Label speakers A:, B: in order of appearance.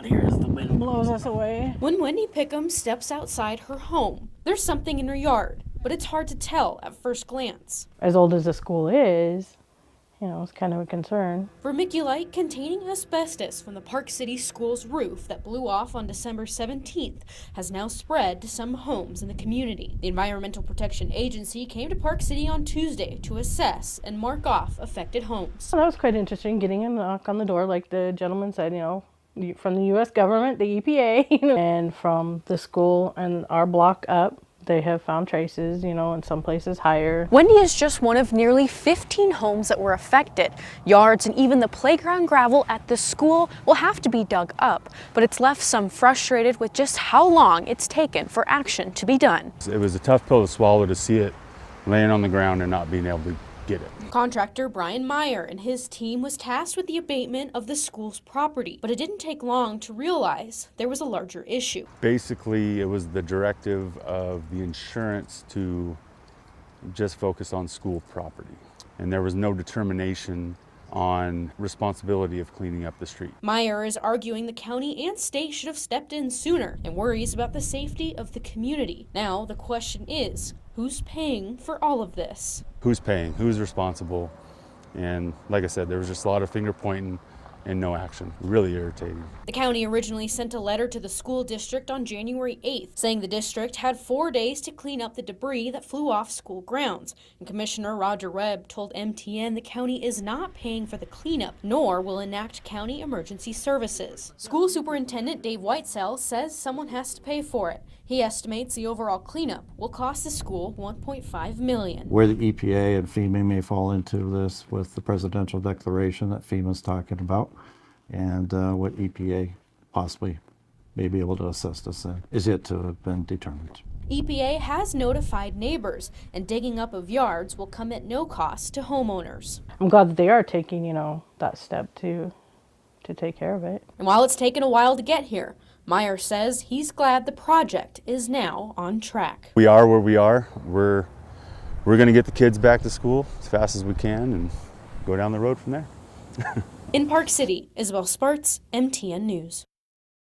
A: God, here as the wind blows us away.
B: When Wendy Pickham steps outside her home, there's something in her yard, but it's hard to tell at first glance.
A: As old as the school is, it's kind of a concern.
B: Vermiculite containing asbestos from the Park City School's roof that blew off on December 17th has now spread to some homes in the community. The Environmental Protection Agency came to Park City on Tuesday to assess and mark off affected homes.
A: Well, that was quite interesting, getting a knock on the door, like the gentleman said, from the U.S. government, the EPA, and from the school and our block up. They have found traces, in some places higher.
B: Wendy is just one of nearly 15 homes that were affected. Yards and even the playground gravel at the school will have to be dug up, but it's left some frustrated with just how long it's taken for action to be done.
C: It was a tough pill to swallow to see it laying on the ground and not being able to get it.
B: Contractor Brian Meyer and his team was tasked with the abatement of the school's property, but it didn't take long to realize there was a larger issue.
C: Basically, it was the directive of the insurance to just focus on school property, and there was no determination on responsibility of cleaning up the street.
B: Meyer is arguing the county and state should have stepped in sooner and worries about the safety of the community. Now the question is, who's paying for all of this?
C: Who's paying? Who's responsible? And like I said, there was just a lot of finger pointing and no action. Really irritating.
B: The county originally sent a letter to the school district on January 8th, saying the district had 4 days to clean up the debris that flew off school grounds. And Commissioner Roger Webb told MTN the county is not paying for the cleanup, nor will enact county emergency services. School Superintendent Dave Whitesell says someone has to pay for it. He estimates the overall cleanup will cost the school $1.5 million.
D: Where the EPA and FEMA may fall into this with the presidential declaration that FEMA's talking about, and what EPA possibly may be able to assist us in is yet to have been determined.
B: EPA has notified neighbors, and digging up of yards will come at no cost to homeowners.
A: I'm glad that they are taking, that step to take care of it.
B: And while it's taken a while to get here, Meyer says he's glad the project is now on track.
C: We are where we are. We're going to get the kids back to school as fast as we can and go down the road from there.
B: In Park City, Isabel Sparts, MTN News.